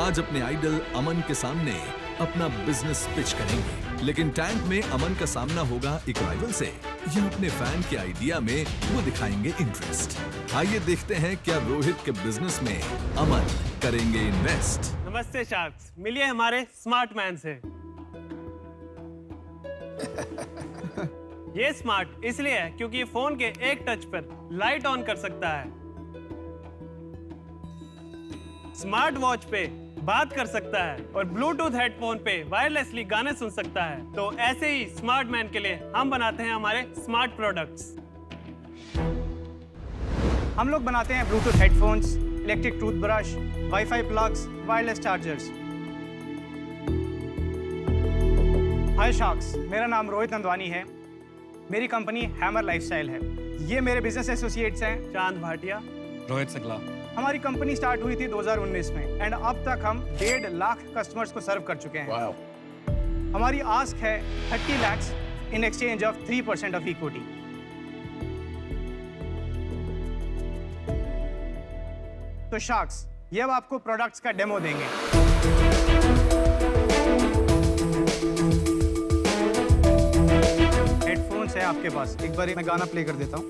आज अपने आइडल अमन के सामने अपना बिजनेस पिच करेंगे, लेकिन टैंक में अमन का सामना होगा एक राइवल से। ये अपने फैन के आइडिया में वो दिखाएंगे इंटरेस्ट। आइए देखते हैं क्या रोहित के बिजनेस में अमन करेंगे इन्वेस्ट। नमस्ते शार्क्स, मिलिए हमारे स्मार्ट मैन से। ये स्मार्ट इसलिए है क्योंकि ये फोन के एक टच पर लाइट ऑन कर सकता है, स्मार्ट वॉच पे बात कर सकता है और ब्लूटूथ हेडफोन पे वायरलेसली गाने सुन सकता है। तो ऐसे ही स्मार्ट मैन के लिए हम बनाते हैं हमारे स्मार्ट प्रोडक्ट्स। हम लोग बनाते हैं Bluetooth headphones, electric toothbrush, WiFi plugs, wireless chargers. Hi sharks, मेरा नाम रोहित नंदवानी है। मेरी कंपनी हैमर लाइफस्टाइल है। ये मेरे बिजनेस एसोसिएट्स हैं चांद भाटिया, रोहित सकला। हमारी कंपनी स्टार्ट हुई थी 2019 में एंड अब तक हम 1.5 लाख कस्टमर्स को सर्व कर चुके हैं। हमारी आस्क है 30 lakhs in exchange of 3% of equity. तो शार्क्स, ये अब आपको प्रोडक्ट्स का डेमो देंगे। हेडफोन्स है आपके पास, एक बार मैं गाना प्ले कर देता हूँ।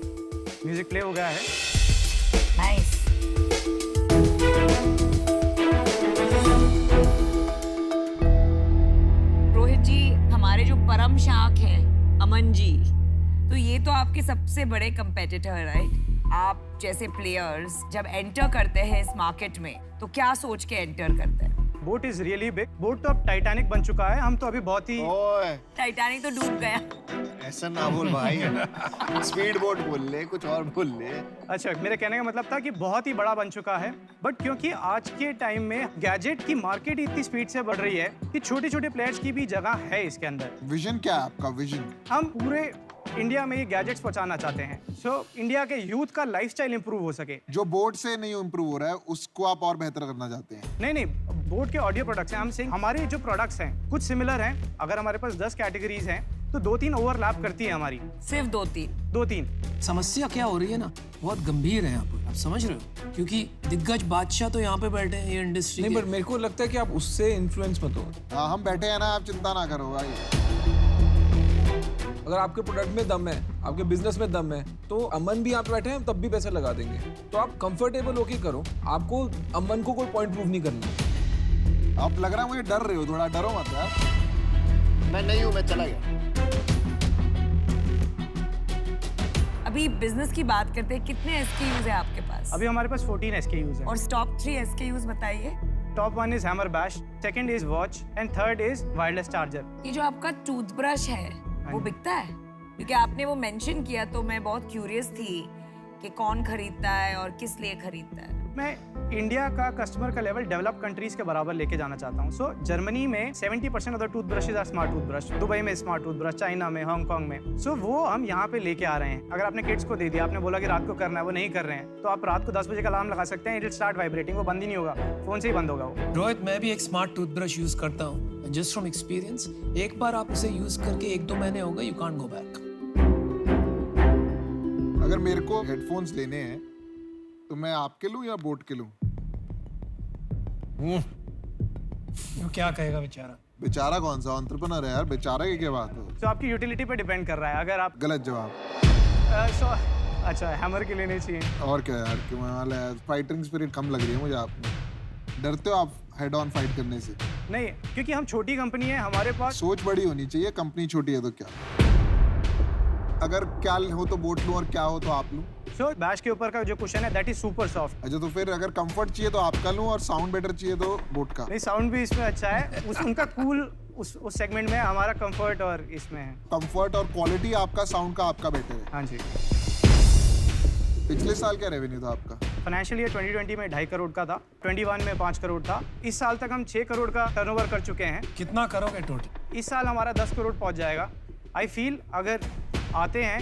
म्यूजिक प्ले हो गया है। नाइस। रोहित जी, हमारे जो परम शाख हैं अमन जी, तो ये तो आपके सबसे बड़े कंपेटिटर, राइट? आप जैसे प्लेयर्स जब एंटर करते हैं इस मार्केट में तो क्या सोच के एंटर करते हैं? Boat is really big. Boat तो अब टाइटैनिक बन चुका है। हम तो अभी बहुत ही ओए, टाइटैनिक तो डूब गया। ऐसा ना बोल भाई। स्पीड बोट बोल ले, कुछ और बोल ले। अच्छा, मेरे कहने का मतलब था कि बहुत ही बड़ा बन चुका है, बट क्योंकि आज के टाइम में गैजेट की मार्केट इतनी स्पीड से बढ़ रही है कि छोटे छोटे प्लेयर्स की भी जगह है इसके अंदर। विजन क्या है आपका? विजन हम पूरे इंडिया में ये गैजेट्स पहुंचाना चाहते हैं, सो इंडिया के यूथ का लाइफस्टाइल इंप्रूव हो सके। जो बोट से नहीं इंप्रूव हो रहा है उसको आप और बेहतर करना चाहते हैं। नहीं, बोट के ऑडियो प्रोडक्ट्स हैं। हम सिंह हमारे जो प्रोडक्ट्स हैं कुछ सिमिलर हैं। अगर हमारे पास 10 कैटेगरीज हैं तो 2-3 ओवरलैप करती है हमारी। सिर्फ 2-3। समस्या क्या हो रही है ना, बहुत गंभीर है यहाँ पर, आप समझ रहे हो? क्योंकि दिग्गज बादशाह तो यहाँ पे बैठे हैं ये इंडस्ट्री नहीं, पर मेरे को लगता है कि आप उससे इन्फ्लुएंस मत हो। हाँ, हम बैठे हैं ना, आप चिंता ना करो भाई। अगर आपके प्रोडक्ट में दम है, आपके बिजनेस में दम है, तो अमन भी आप बैठे हैं तब भी पैसे लगा देंगे। तो आप कंफर्टेबल होके करो, आपको अमन को कोई पॉइंट प्रूव नहीं करना। आप लग रहा है मुझे डर रहे हो, थोड़ा डरो मत यार। मैं नहीं हूँ, मैं चला गया। अभी बिजनेस की बात करते हैं, कितने SKUs है आपके पास? अभी हमारे पास 14 SKUs हैं। और टॉप 3 SKUs बताइए। Top 1 is hammer bash, second is watch and third is wireless charger. ये जो आपका टूथब्रश है वो बिकता है? क्योंकि आपने वो मेंशन किया तो मैं बहुत क्यूरियस थी कि कौन खरीदता है और किस लिए खरीदता है। मैं इंडिया का कस्टमर का लेवल डेवलप कंट्रीज के बराबर लेके जाना चाहता हूँ। सो जर्मनी में 70% of the toothbrushes are smart toothbrush, Dubai में स्मार्ट टूथब्रश, चाइना में, हांगकांग में। सो वो हम यहाँ पे लेके आ रहे हैं। अगर आपने किड्स को दे दिया, आपने बोला कि रात को करना है, वो नहीं कर रहे हैं, तो आप रात को 10 बजे का अलार्म लगा सकते हैं, इट विल स्टार्ट वाइब्रेटिंग, वो बंद ही नहीं होगा, फोन से ही बंद होगा वो। रोहित, मैं भी एक स्मार्ट टूथब्रश यूज करता हूँ, जस्ट फ्रॉम एक्सपीरियंस। एक बार आप उसे यूज करके 1-2 महीने हो गए, यू कांट गो बैक। अगर मेरे को हेडफोन्स लेने हैं तो मैं आपके लूं या बोट के लूं? वो क्या कहेगा बेचारा? बेचारा कौन सा एंटरप्रेन्योर है यार, बेचारा की क्या बात हो? तो आपकी यूटिलिटी पे डिपेंड कर रहा है। अगर आप गलत जवाब। अच्छा, हैमर के लेने चाहिए। और क्या यार, क्यों वाला है? फाइटिंग स्पिरिट कम लग रही है मुझे आप में। डरते हो आप हेड ऑन फाइट करने से? नहीं, क्योंकि हम छोटी कंपनी है, हमारे पास सोच बड़ी होनी चाहिए। कंपनी छोटी है तो क्या? अगर क्या हो तो बोट लूं और क्या हो तो आप लूं? सो बैश के ऊपर का जो कुशन है दैट इज सुपर सॉफ्ट। अच्छा, तो फिर अगर कंफर्ट चाहिए तो आपका लूं और साउंड बेटर चाहिए तो बोट का? नहीं, साउंड भी इसमें अच्छा है। उनका कूल उस सेगमेंट में, हमारा कंफर्ट और इसमें है कंफर्ट और क्वालिटी आपका, साउंड का आपका बेटर है। हाँ जी। पिछले साल क्या रेवेन्यू था आपका? फाइनेंशियल ईयर 2020 में 2.5 करोड़ का था, 21 में 5 करोड़ था। इस साल तक हम 6 करोड़ का टर्नओवर कर चुके हैं। कितना करोगे टोटल? इस साल हमारा 10 करोड़ पहुंच जाएगा। आई फील अगर आते हैं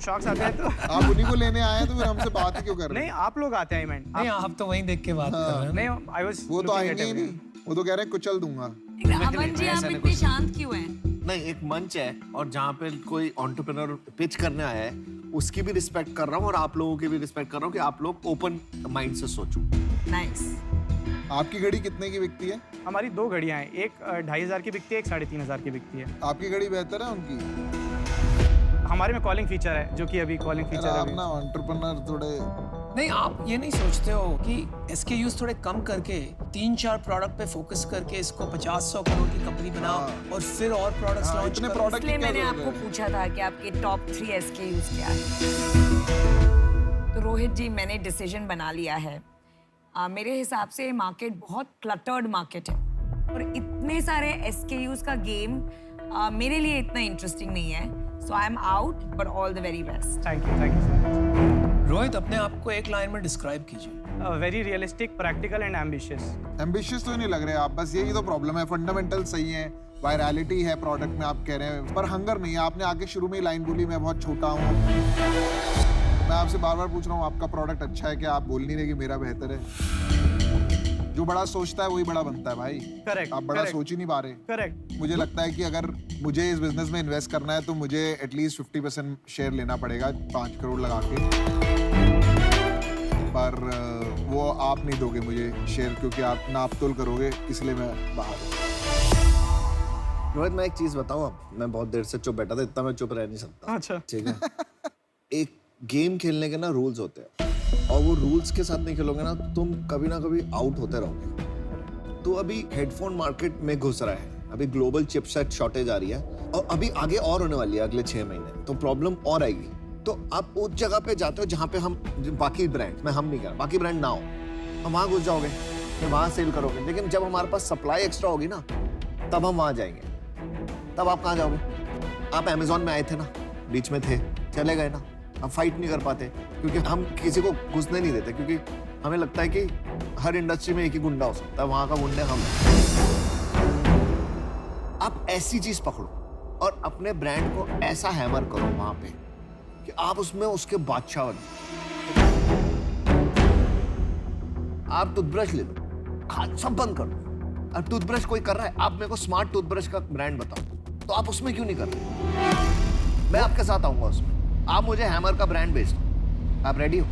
शॉक्स आते हैं तो आप उन्हीं को लेने आए हैं तो फिर हमसे बात ही क्यों कर रहे नहीं, आप लोग आते हैं इवेंट। नहीं, आप तो वहीं देख के बात कर रहे हैं। नहीं, आई वाज वो तो आएंगे ही नहीं, वो तो कह रहे हैं कुचल दूंगा। अमन जी, आप इतने शांत क्यों हैं? नहीं, एक मंच है और जहाँ पे कोई एंटरप्रेन्योर पिच करने आया है उसकी भी रिस्पेक्ट कर रहा हूँ और आप लोगों की भी रिस्पेक्ट कर रहा हूँ कि आप लोग ओपन माइंड से सोचो। नाइस। आपकी घड़ी कितने की बिकती है? हमारी 2 घड़ियां हैं, एक 2500 की बिकती है, एक 3500 की बिकती है। आपकी घड़ी बेहतर है उनकी? हमारे में कॉलिंग फीचर है, जो कि अभी कॉलिंग फीचर है आप अभी। ना एंटरप्रेन्योर थोड़े नहीं, आप ये नहीं सोचते हो कि SKUs थोड़े कम करके 3-4 प्रोडक्ट पे फोकस करके इसको 50-100 करोड़ की कंपनी बनाओ और फिर और प्रोडक्ट्स हाँ, लॉन्च इतने करो। प्रोडक्ट इसलिए की क्या मैंने जरूरत आपको है? पूछा था कि आपके टॉप 3 SKUs क्या है। तो रोहित जी, मैंने डिसीजन बना लिया है। मेरे हिसाब से मार्केट बहुत क्लटर्ड मार्केट है और इतने सारे SKUs का गेम मेरे लिए इतना इंटरेस्टिंग नहीं है। So I am out, but all the very best. Thank you so much. Rohit, अपने आप को एक लाइन में डिस्क्राइब कीजिए। Very realistic, practical and ambitious. Ambitious तो नहीं लग रहे आप, बस यही तो प्रॉब्लम है। फंडामेंटल सही है, वायरलिटी है प्रोडक्ट में, आप कह रहे हैं, पर हंगर नहीं है। आपने आगे शुरू में ही लाइन बोली मैं बहुत छोटा हूँ। मैं आपसे बार बार पूछ रहा हूँ आपका प्रोडक्ट अच्छा है क्या? आप बोल नहीं रहे कि मेरा बेहतर है। जो बड़ा सोचता है वही बड़ा बनता है भाई। करेक्ट। आप बड़ा सोच ही नहीं पा रहे। करेक्ट। मुझे लगता है कि अगर मुझे इस बिजनेस में इन्वेस्ट करना है तो मुझे एटलीस्ट 50% शेयर लेना पड़ेगा 5 करोड़ लगा के। पर वो आप नहीं दोगे मुझे शेयर, क्योंकि आप नाप तोल करोगे, इसलिए मैं बाहर हूँ। रोहित, मैं एक चीज बताऊं, अब मैं बहुत देर से चुप बैठा था, इतना मैं चुप रह नहीं सकता। अच्छा। ठीक है। एक गेम खेलने के ना रूल्स होते हैं, और वो रूल्स के साथ नहीं खेलोगे ना तो तुम कभी ना कभी आउट होते रहोगे। तो अभी हेडफोन मार्केट में घुस रहा है, अभी ग्लोबल चिपसेट शॉर्टेज आ रही है, और अभी आगे और होने वाली है अगले 6 महीने, तो प्रॉब्लम और आएगी। तो आप उस जगह पे जाते हो जहाँ पे हम बाकी ब्रांड, मैं हम नहीं कर, बाकी ब्रांड ना हो, हम वहाँ घुस जाओगे, फिर वहाँ सेल करोगे। लेकिन जब हमारे पास सप्लाई एक्स्ट्रा होगी ना, तब हम वहाँ जाएंगे। तब आप कहाँ जाओगे? आप अमेजोन में आए थे ना, बीच में थे, चले गए ना। हम फाइट नहीं कर पाते क्योंकि हम किसी को घुसने नहीं देते, क्योंकि हमें लगता है कि हर इंडस्ट्री में एक ही गुंडा हो सकता है, वहां का गुंडे हम हैं। आप ऐसी चीज पकड़ो और अपने ब्रांड को ऐसा हैमर करो वहां पे कि आप उसमें उसके बादशाह बनो। आप टूथब्रश ले लो, सब बंद कर दो। अब टूथब्रश कोई कर रहा है, आप मेरे को स्मार्ट टूथब्रश का ब्रांड बताओ, तो आप उसमें क्यों नहीं कर रहे? मैं आपके साथ आऊंगा उसमें। आप मुझे हैमर का ब्रांड बेच दो। आप रेडी हो?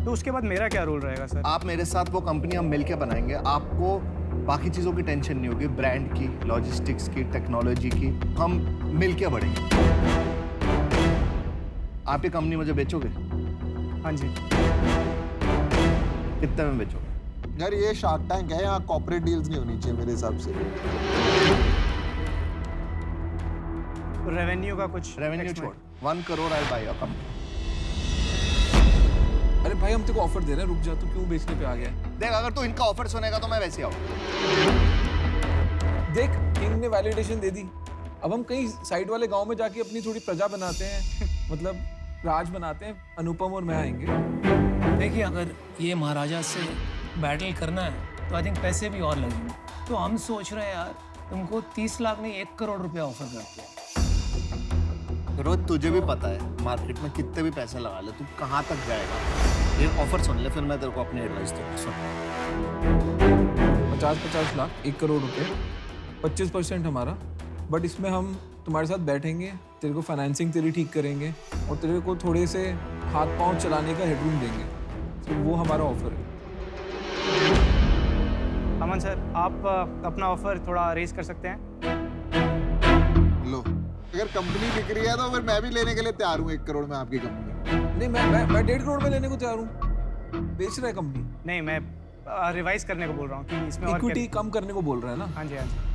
तो उसके बाद मेरा क्या रोल रहेगा सर? आप मेरे साथ वो कंपनी हम मिलके बनाएंगे। आपको बाकी चीजों की टेंशन नहीं होगी, ब्रांड की, लॉजिस्टिक्स की, टेक्नोलॉजी की, हम मिलके बढ़ेंगे। आप ये कंपनी मुझे बेचोगे? हाँ जी। कितने में बेचोगे? यार ये शार्क टैंक है, यहाँ कॉर्पोरेट डील्स नहीं होनी चाहिए मेरे हिसाब से। तो रेवेन्यू का कुछ रेवेन्यू छोड़, 1 करोड़ आई बाय योर कंपनी। अरे भाई, हम तेरे को ऑफर दे रहे हैं, रुक जा, तू क्यों बेचने पे आ गया? देख, अगर तू इनका ऑफर सुनेगा तो मैं वैसे आऊँ। देख, किंग ने वैलिडेशन दे दी। अब हम कहीं साइड वाले गांव में जाके अपनी थोड़ी प्रजा बनाते हैं, मतलब राज बनाते हैं। अनुपम और मैं आएंगे। देखिए, अगर ये महाराजा से बैटल करना है तो आई थिंक पैसे भी और लगेंगे। तो हम सोच रहे हैं यार, तुमको 30 लाख नहीं 1 करोड़ रुपया ऑफर करते हैं। रोज तुझे भी पता है मार्केट में कितने भी पैसे लगा ले, तू कहाँ तक जाएगा। ये ऑफर सुन ले, फिर मैं तेरे को अपनी एडवाइस दूंगा। सुन, 50 लाख, 1 करोड़ रुपए, 25% हमारा। बट इसमें हम तुम्हारे साथ बैठेंगे, तेरे को फाइनेंसिंग तेरी ठीक करेंगे और तेरे को थोड़े से हाथ पांव चलाने का हेडरूम देंगे। तो वो हमारा ऑफर है। अमन सर, आप अपना ऑफर थोड़ा रेज कर सकते हैं? लो, अगर कंपनी बिक रही है तो फिर मैं भी लेने के लिए तैयार हूँ 1 करोड़ में आपकी कंपनी। नहीं, मैं 1.5 करोड़ में लेने को तैयार हूँ। बेच रहा है कंपनी। नहीं, मैं रिवाइज करने को बोल रहा हूँ कि इसमें और इक्विटी कम करने को बोल रहा है ना। हाँ जी, हाँ जी।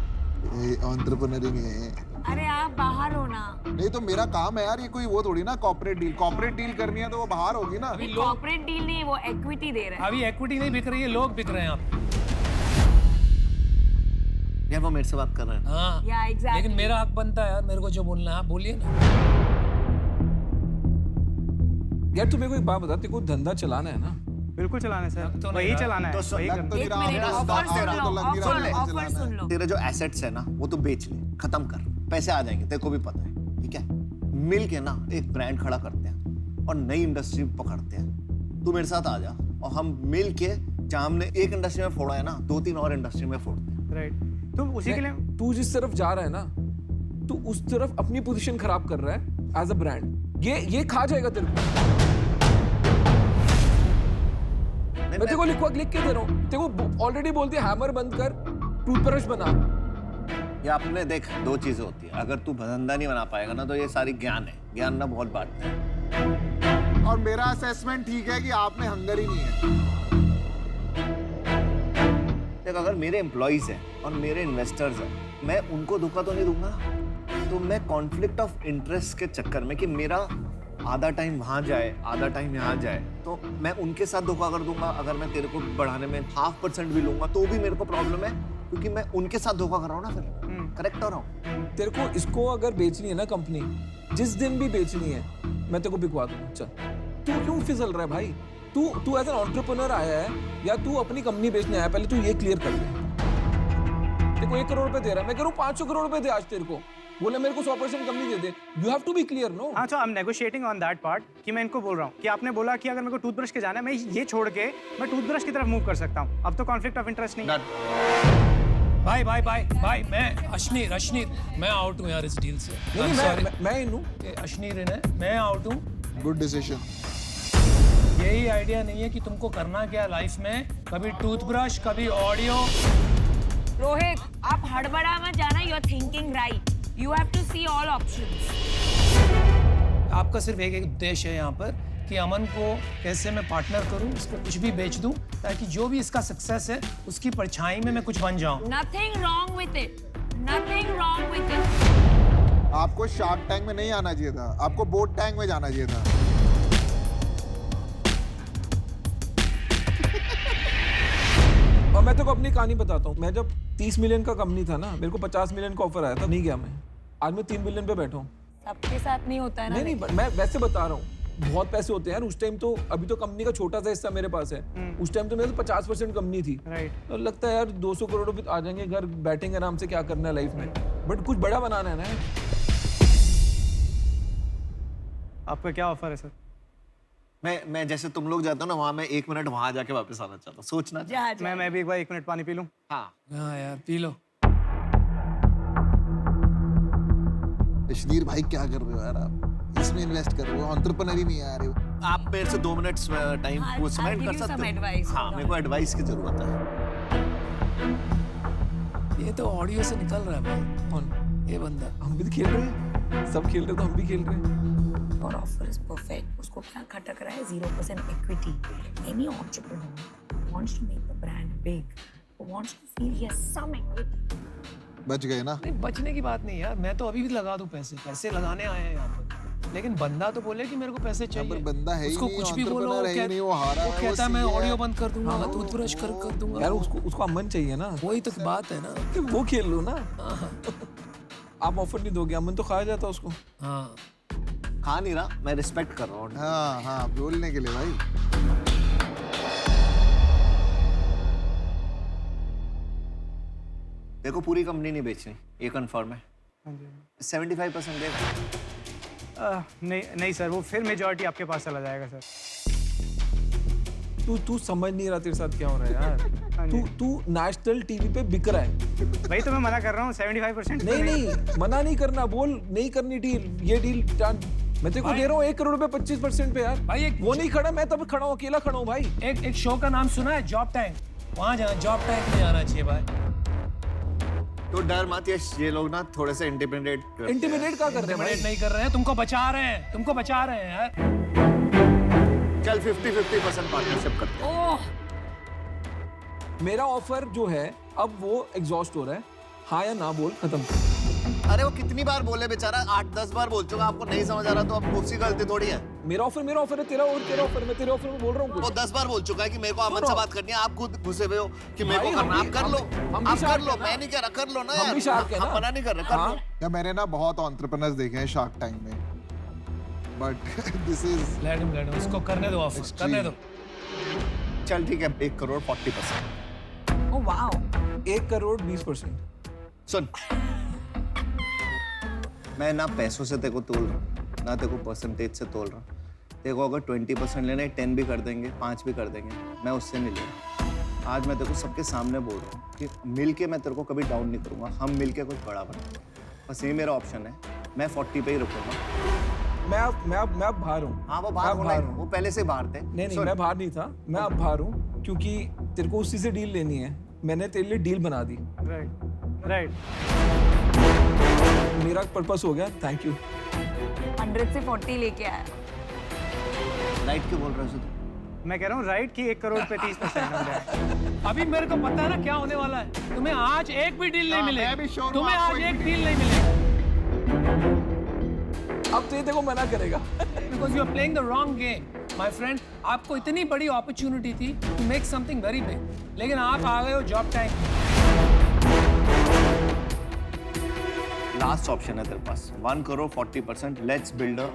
ये एंटरप्रेन्योर ही है। अरे आप बाहर हो ना। नहीं तो मेरा काम है यार, ये कोई वो थोड़ी ना कॉर्पोरेट डील करनी है तो वो बाहर होगी ना। कॉर्पोरेट डील नहीं, वो इक्विटी दे रहा है। अभी इक्विटी नहीं बिक रही है, लोग बिक रहे हैं आप। यार वो मेरे से बात कर रहे हैं। हाँ, या एग्जैक्टली। लेकिन मेरा हक बनता है यार, मेरे को जो बोलना है आप बोलिए ना। यार तू मेरे को एक बात बता, तेरे को धंधा चलाना है ना? बिल्कुल चलाना है सर, तो नहीं वही रहा। चलाना है, तो वही लग करना तो है। नहीं एक रहा, मिनट, मेरा ऑफर दांत सुन तेरा लो, तो लग नहीं रहा, ऑफर मुझे ऑफर चलाना सुन है। लो। तेरे जो एसेट्स है ना, वो तो बेच ले, खत्म कर, पैसे आ जाएंगे, तेरे को भी पता है। ठीक है, मिल के ना एक ब्रांड खड़ा करते हैं और नई इंडस्ट्री पकड़ते हैं। तू मेरे साथ आ जा और हम मिल के, जहाँ हमने एक इंडस्ट्री में फोड़ा है ना, 2-3 और इंडस्ट्री में फोड़ते हैं। राइट, तो उसी के लिए तू जिस तरफ जा रहा है ना, तू उस तरफ अपनी पोजीशन खराब कर रहा है एज अ ब्रांड। ये खा जाएगा तेरे को। नहीं, मैं तेरे को लिख के दे रहा हूँ, तेरे को ऑलरेडी बोलती है हैमर बंद कर, टूथब्रश बना। ये आपने देख, दो चीजें होती है, अगर तू धंधा नहीं बना पाएगा ना तो ये सारी ज्ञान है, ज्ञान ना बहुत बांटते हैं। और मेरा असेसमेंट ठीक है कि आप में हंगर ही नहीं है। देख, अगर मेरे एम्प्लॉइज हैं और मेरे इन्वेस्टर्स हैं, मैं उनको धोखा तो नहीं दूंगा। तो मैं कॉन्फ्लिक्ट ऑफ इंटरेस्ट के चक्कर में कि मेरा आधा टाइम वहां जाए, आधा टाइम यहाँ जाए, तो मैं उनके साथ धोखा कर दूंगा। अगर मैं तेरे को बढ़ाने में 0.5% भी लूंगा तो भी मेरे को प्रॉब्लम है, क्योंकि मैं उनके साथ धोखा कर रहा हूँ ना। फिर करेक्ट हो रहा हूँ। तेरे को इसको अगर बेचनी है ना कंपनी, जिस दिन भी बेचनी है मैं तेरे को बिकवा दूंगा। चल, तू क्यों फिसल रहा है भाई? तू एज एन एंटरप्रेन्योर आया है या तू अपनी कंपनी बेचने आया? पहले तू ये क्लियर कर ले। तेरे को 1 करोड़ रुपए दे रहा है, मैं कह रहा हूँ 500 करोड़ रुपए दे आज तेरे को। बोले मेरे को 100% कंपनी दे दे। You have to be clear, no? हाँ, तो I am negotiating on that part कि मैं इनको बोल रहा हूँ कि आपने बोला कि अगर मेरे को टूथब्रश के जाना है, मैं ये छोड़ के मैं टूथब्रश की तरफ मूव कर सकता हूँ। अब तो कॉन्फ्लिक्ट ऑफ इंटरेस्ट नहीं है। भाई मैं अश्नीर मैं आउट हूँ यार इस डील से। नहीं, मैं इन हूँ। अश्नीर है, मैं आउट हूँ। Good decision. यही आइडिया नहीं है कि तुमको करना क्या लाइफ में, कभी टूथब्रश, कभी ऑडियो। रोहित, आप हड़बड़ा मत जाना, you are thinking right, you have to see all options. आपका सिर्फ एक उद्देश्य है यहाँ पर कि अमन को कैसे मैं पार्टनर करूं, इसको कुछ भी बेच दूं, ताकि जो भी इसका सक्सेस है उसकी परछाई में मैं कुछ बन जाऊं। Nothing wrong with it. Nothing wrong with it. आपको शार्क टैंक में नहीं आना चाहिए था, आपको बोट टैंक में जाना चाहिए था। और मैं तेरे को अपनी कहानी बताता हूँ। मैं जब 30 मिलियन का कंपनी था ना, मेरे को 50 मिलियन का ऑफर आया था, नहीं गया मैं। आज मैं 3 बिलियन पे बैठा हूँ। सबके साथ नहीं होता है ना। नहीं, मैं वैसे बता रहा हूँ, बहुत पैसे होते हैं यार। उस टाइम तो, अभी तो कंपनी का छोटा सा हिस्सा मेरे पास है। उस टाइम तो मेरे तो 50% कंपनी थी। तो लगता है यार 200 करोड़ रुपए आ जाएंगे, घर बैठेंगे आराम से, क्या करना है लाइफ में। बट कुछ बड़ा बनाना है ना। आपका क्या ऑफर है सर? मैं जैसे तुम लोग जाते हो ना, वहां मैं 1 मिनट वहां जाके वापस आना चाहता हूँ। सोचना चाहिए। मैं भी एक बार 1 मिनट पानी पी लूं। हाँ यार पी लो। अश्नीर भाई, क्या कर रहे हो यार आप? इसमें इन्वेस्ट कर रहे हो, एंटरप्रेन्योर ही नहीं आ रहे हो। आप मेरे से 2 मिनट टाइम वो स्पेंड कर सकते हो। हाँ, मेरे को एडवाइस की जरूरत है। ये तो ऑडियो से निकल रहा है भाई। कौन? ये बंदा। हम भी तो खेल रहे हैं, सब खेल रहे तो हम भी खेल रहे हैं। और ऑफर इज परफेक्ट। उसको क्या खटक रहा है? 0% equity. Any entrepreneur wants to make the brand big, wants to feel he has some equity. बच गए ना? नहीं, बचने की बात नहीं यार, मैं तो अभी भी लगा दूं पैसे लगाने आए हैं यहाँ पर। लेकिन बंदा तो बोले कि मेरे को पैसे चाहिए। पर बंदा है ही उसको नहीं, कुछ भी बोलो, entrepreneur है ही नहीं, वो हारा है, वो वो कहता है मैं सीए है। ऑडियो बंद कर दूंगा, टूथब्रश कर दूंगा। यार उसको अमन चाहिए ना, वही तो बात है ना। तो वो खेल लो ना। आप ऑफर नहीं दोगे, अमन तो खाया जाता उसको। हाँ, खा नहीं रहा, मैं रिस्पेक्ट कर रहा हूँ। हाँ हाँ, बोलने के लिए भाई। देखो, पूरी कंपनी नहीं बेचनी, ये कंफर्म है। 75% दे। नहीं सर, वो फिर मेजॉरिटी आपके पास चला जाएगा सर। तू समझ नहीं रहा तेरे साथ क्या हो रहा है यार। तू नेशनल टीवी पे बिक रहा है। भाई तो मैं मना कर रहा हूँ 75%। नहीं, मना नहीं करना, बोल नहीं करनी डील। ये डील मैं तेरे को दे रहा हूँ 1 करोड़ रुपए 25% पे यार। भाई वो नहीं खड़ा, मैं तब खड़ा हूँ, अकेला खड़ा हूँ भाई। एक शो का नाम सुना है, जॉब टैंक। वहाँ जाना, जॉब टैंक में जाना चाहिए भाई। तो डर मत, ये लोग ना थोड़े से इंटिमिडेट क्या कर रहे हैं भाई? नहीं कर रहे हैं, तुमको बचा रहे हैं यार। चल 50-50% पार्टनरशिप करते हैं। ओह, मेरा ऑफर जो है अब वो एग्जॉस्ट हो रहा है। हाँ या ना बोल, खत्म। अरे वो कितनी बार बोले बेचारा, 8-10 बार बोल चुका। आपको नहीं समझ आ रहा तो अब उसकी गलती थोड़ी है। मेरा ऑफर है, तेरा ऑफर। मैं तेरे ऑफर में बोल रहा हूँ। वो 10 बार बोल चुका है कि मेरे को अमन से बात करनी है। आप खुद घुसे हुए हो कि मेरे को भाई, करना। आप कर लो, हम भी आप कर शार्क लो। है ना। मैं नहीं कह रहा, कर लो ना हम यार। भी शार्क है ना। हम मना नहीं कर रहे, कर लो। या मैंने ना बहुत एंटरप्रेन्योर्स देखे हैं शार्क टैंक में, but this is let him, उसको करने दो ऑफर, करने दो। चल ठीक है, 1 करोड़ 40%। Oh wow. 1 करोड़ 20%। सुन, मैं ना पैसों से तेरे को तोल रहा हूँ, ना तेरे को परसेंटेज से तोल रहा हूँ। तेरे को अगर 20% लेना है, 10 भी कर देंगे, 5 भी कर देंगे, मैं उससे नहीं ले रहा। आज मैं तेरे को सबके सामने बोल रहा हूँ कि मिल के मैं तेरे को कभी डाउन नहीं करूँगा। हम मिल के कुछ बड़ा बनाएंगे। बस ये मेरा ऑप्शन है। मैं 40 पे ही रुकूंगा। मैं अब बाहर हूँ। हाँ, वो बाहर होना है। वो पहले से बाहर थे। नहीं, मैं बाहर नहीं था, मैं अब बाहर हूँ। क्योंकि तेरे को उसी से डील लेनी है, मैंने तेरे लिए डील बना दी। Right right. मेरा पर्पस हो गया, थैंक यू। 100 से 40 लेके आया। राइट क्यों बोल रहे हो तू? मैं कह रहा हूँ राइट की 1 करोड़ पे 30% हो गया। अभी मेरे को पता है ना क्या होने वाला है। तुम्हें आज एक भी डील नहीं हाँ, मिलेगी। मैं भी sure हूँ तुम्हें आपको आज एक एक भी डील नहीं मिलेगी अब तो ये देखो मना करेगा। Because you are playing the wrong game my friend. आपको इतनी बड़ी अपॉर्चुनिटी थी to make something very big, लेकिन आप आ गए हो जॉब टैंक। लास्ट ऑप्शन है तेरे पास, 1 crore 40%। Let's build a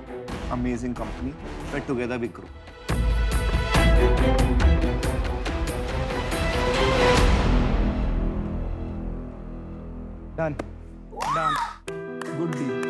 amazing company, फिर together we grow. Done done. Good deal.